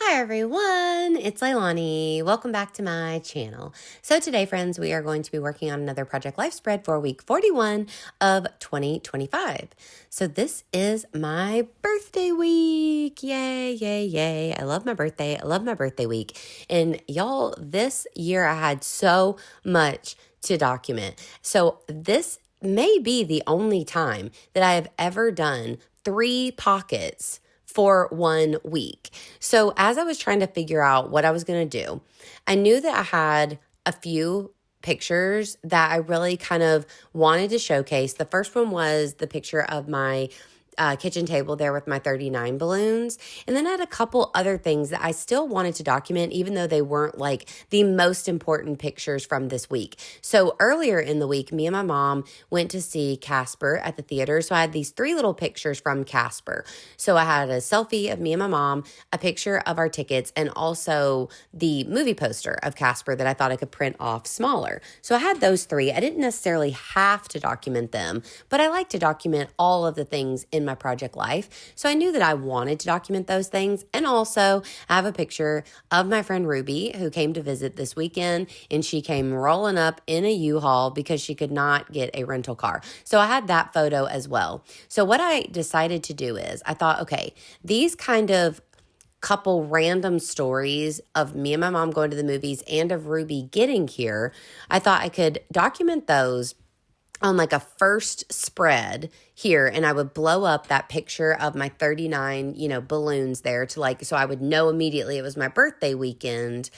Hi everyone, it's Leilani. Welcome back to my channel. So today, friends, we are going to be working on another Project Life spread for week 41 of 2025. So this is my birthday week. Yay, yay, yay. I love my birthday. I love my birthday week. And y'all, this year I had so much to document. So this may be the only time that I have ever done 3 pockets for 1 week. So as I was trying to figure out what I was going to do, I knew that I had a few pictures that I really kind of wanted to showcase. The first one was the picture of my kitchen table there with my 39 balloons. And then I had a couple other things that I still wanted to document, even though they weren't like the most important pictures from this week. So earlier in the week, me and my mom went to see Casper at the theater. So I had these 3 little pictures from Casper. So I had a selfie of me and my mom, a picture of our tickets, and also the movie poster of Casper that I thought I could print off smaller. So I had those 3. I didn't necessarily have to document them, but I like to document all of the things in my project life. So I knew that I wanted to document those things. And also I have a picture of my friend Ruby who came to visit this weekend, and she came rolling up in a U-Haul because she could not get a rental car. So I had that photo as well. So what I decided to do is I thought, okay, these kind of couple random stories of me and my mom going to the movies and of Ruby getting here, I thought I could document those on like a first spread here, and I would blow up that picture of my 39, balloons there to so I would know immediately it was my birthday weekend.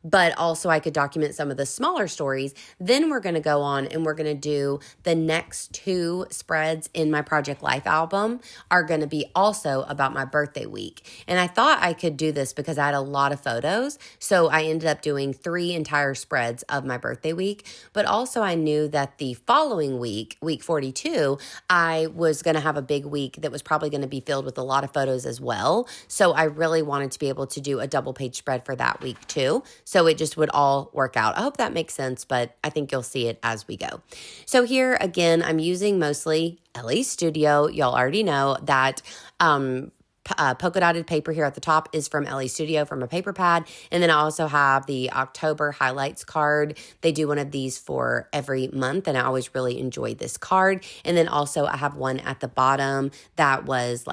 But also I could document some of the smaller stories. Then we're going to go on and we're going to do the next 2 spreads in my Project Life album are going to be also about my birthday week. And I thought I could do this because I had a lot of photos. So I ended up doing 3 entire spreads of my birthday week. But also I knew that the following week, week 42, I was going to have a big week that was probably going to be filled with a lot of photos as well. So I really wanted to be able to do a double page spread for that week too. So it just would all work out. I hope that makes sense, but I think you'll see it as we go. So here again, I'm using mostly LA Studio. Y'all already know that polka dotted paper here at the top is from LA Studio from a paper pad. And then I also have the October highlights card. They do one of these for every month, and I always really enjoy this card. And then also I have one at the bottom that was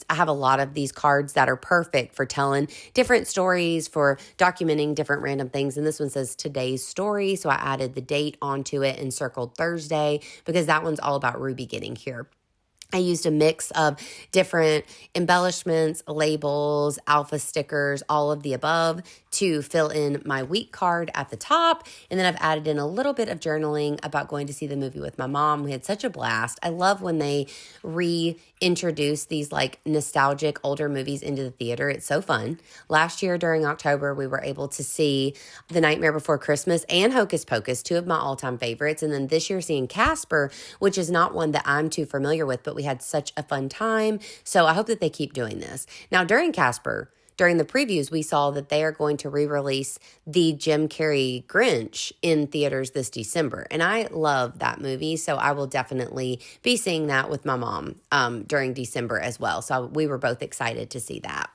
I have a lot of these cards that are perfect for telling different stories, for documenting different random things. And this one says today's story. So I added the date onto it and circled Thursday because that one's all about Ruby getting here. I used a mix of different embellishments, labels, alpha stickers, all of the above to fill in my week card at the top. And then I've added in a little bit of journaling about going to see the movie with my mom. We had such a blast. I love when they reintroduce these nostalgic older movies into the theater. It's so fun. Last year during October, we were able to see The Nightmare Before Christmas and Hocus Pocus, 2 of my all-time favorites. And then this year seeing Casper, which is not one that I'm too familiar with, but we had such a fun time. So I hope that they keep doing this. Now, during Casper, during the previews, we saw that they are going to re-release the Jim Carrey Grinch in theaters this December. And I love that movie, so I will definitely be seeing that with my mom during December as well. So we were both excited to see that.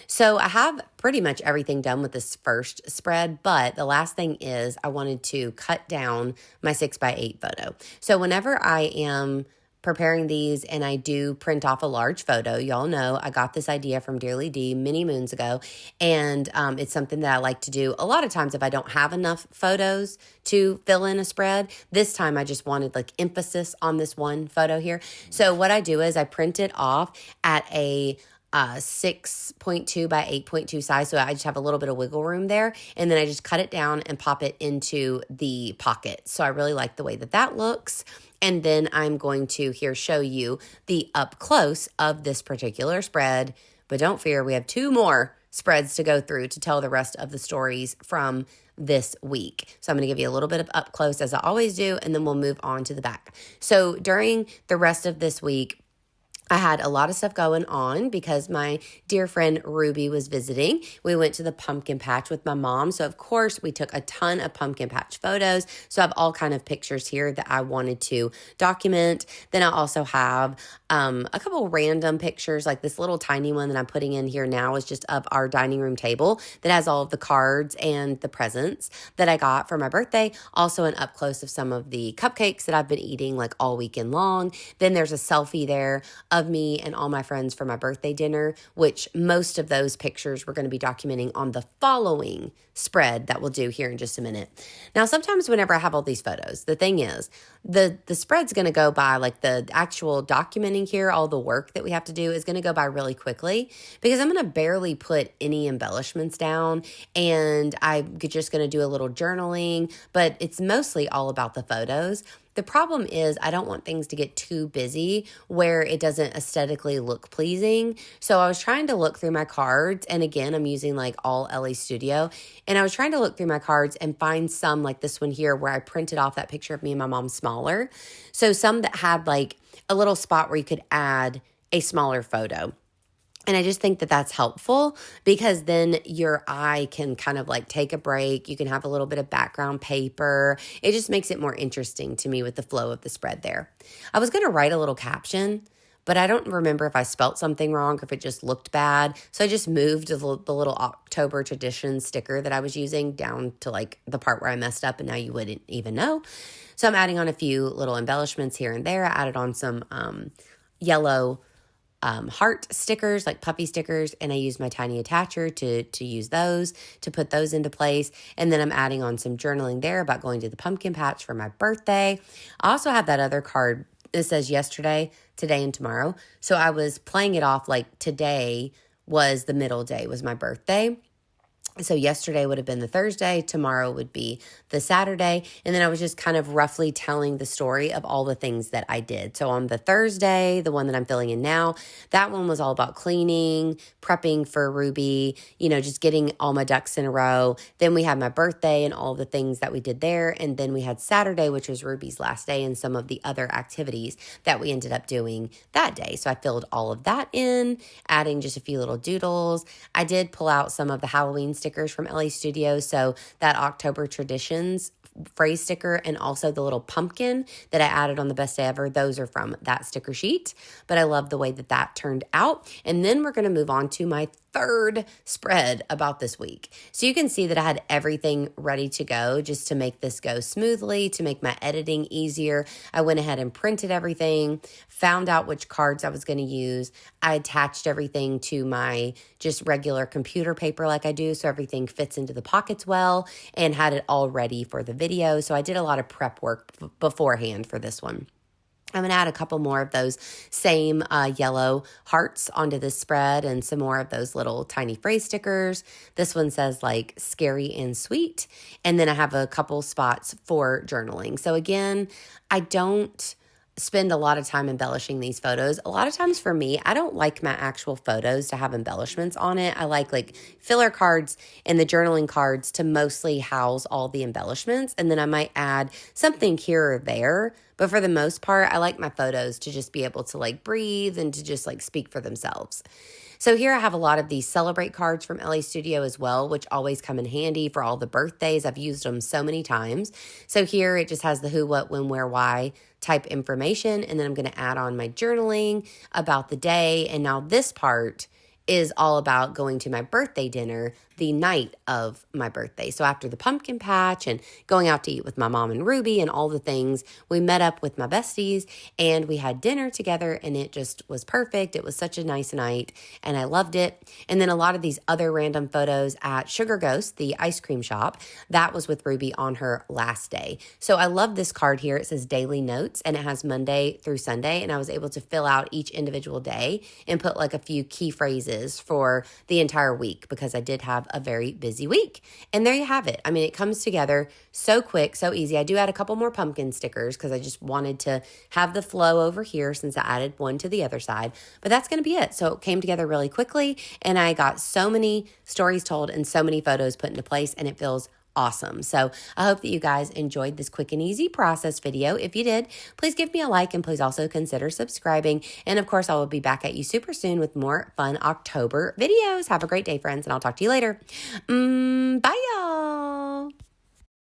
So I have pretty much everything done with this first spread, but the last thing is I wanted to cut down my 6x8 photo. So whenever I am preparing these and I do print off a large photo, y'all know I got this idea from Dearly D many moons ago, and it's something that I like to do a lot of times if I don't have enough photos to fill in a spread. This time I just wanted emphasis on this one photo here. So what I do is I print it off at a 6.2 by 8.2 size. So I just have a little bit of wiggle room there. And then I just cut it down and pop it into the pocket. So I really like the way that that looks. And then I'm going to here show you the up close of this particular spread. But don't fear, we have 2 more spreads to go through to tell the rest of the stories from this week. So I'm going to give you a little bit of up close as I always do, and then we'll move on to the back. So during the rest of this week, I had a lot of stuff going on because my dear friend Ruby was visiting. We went to the pumpkin patch with my mom. So, of course, we took a ton of pumpkin patch photos. So, I have all kind of pictures here that I wanted to document. Then I also have a couple random pictures, like this little tiny one that I'm putting in here now is just of our dining room table that has all of the cards and the presents that I got for my birthday. Also, an up close of some of the cupcakes that I've been eating like all weekend long. Then there's a selfie there of me and all my friends for my birthday dinner, which most of those pictures we're going to be documenting on the following spread that we'll do here in just a minute. Now, sometimes whenever I have all these photos, the thing is, the spread's going to go by, like the actual documenting here, all the work that we have to do is going to go by really quickly because I'm going to barely put any embellishments down, and I'm just going to do a little journaling, but it's mostly all about the photos. The problem is I don't want things to get too busy where it doesn't aesthetically look pleasing. So I was trying to look through my cards, and again, I'm using like all LA Studio, and I was trying to look through my cards and find some like this one here where I printed off that picture of me and my mom smaller. So some that had like a little spot where you could add a smaller photo. And I just think that that's helpful because then your eye can kind of like take a break. You can have a little bit of background paper. It just makes it more interesting to me with the flow of the spread there. I was going to write a little caption, but I don't remember if I spelt something wrong or if it just looked bad. So I just moved the little October tradition sticker that I was using down to like the part where I messed up and now you wouldn't even know. So I'm adding on a few little embellishments here and there. I added on some yellow heart stickers, like puppy stickers, and I use my tiny attacher to use those, to put those into place. And then I'm adding on some journaling there about going to the pumpkin patch for my birthday. I also have that other card that says yesterday, today, and tomorrow. So I was playing it off like today was the middle day, was my birthday. So yesterday would have been the Thursday, tomorrow would be the Saturday, and then I was just kind of roughly telling the story of all the things that I did. So on the Thursday, the one that I'm filling in now, that one was all about cleaning, prepping for Ruby, just getting all my ducks in a row. Then we had my birthday and all the things that we did there, and then we had Saturday, which was Ruby's last day, and some of the other activities that we ended up doing that day. So I filled all of that in, adding just a few little doodles. I did pull out some of the Halloween stickers from LA Studios. So that October Traditions phrase sticker and also the little pumpkin that I added on the best day ever, those are from that sticker sheet. But I love the way that that turned out. And then we're going to move on to my third spread about this week. So you can see that I had everything ready to go just to make this go smoothly, to make my editing easier. I went ahead and printed everything, found out which cards I was going to use. I attached everything to my just regular computer paper like I do, so everything fits into the pockets well, and had it all ready for the video. So I did a lot of prep work beforehand for this one. I'm going to add a couple more of those same yellow hearts onto this spread and some more of those little tiny phrase stickers. This one says like scary and sweet. And then I have a couple spots for journaling. So again, I don't spend a lot of time embellishing these photos. A lot of times for me, I don't like my actual photos to have embellishments on it. I like filler cards and the journaling cards to mostly house all the embellishments. And then I might add something here or there. But for the most part, I like my photos to just be able to like breathe and to just like speak for themselves. So here I have a lot of these Celebrate cards from LA Studio as well, which always come in handy for all the birthdays. I've used them so many times. So here it just has the who, what, when, where, why type information. And then I'm going to add on my journaling about the day. And now this part is all about going to my birthday dinner the night of my birthday. So after the pumpkin patch and going out to eat with my mom and Ruby and all the things, we met up with my besties and we had dinner together, and it just was perfect. It was such a nice night and I loved it. And then a lot of these other random photos at Sugar Ghost, the ice cream shop, that was with Ruby on her last day. So I love this card here. It says daily notes and it has Monday through Sunday, and I was able to fill out each individual day and put like a few key phrases for the entire week because I did have a very busy week. And there you have it. I mean, it comes together so quick, so easy. I do add a couple more pumpkin stickers because I just wanted to have the flow over here since I added one to the other side. But that's going to be it. So it came together really quickly, and I got so many stories told and so many photos put into place, and it feels awesome. So I hope that you guys enjoyed this quick and easy process video. If you did, please give me a like and please also consider subscribing. And of course, I will be back at you super soon with more fun October videos. Have a great day, friends, and I'll talk to you later. Bye, y'all.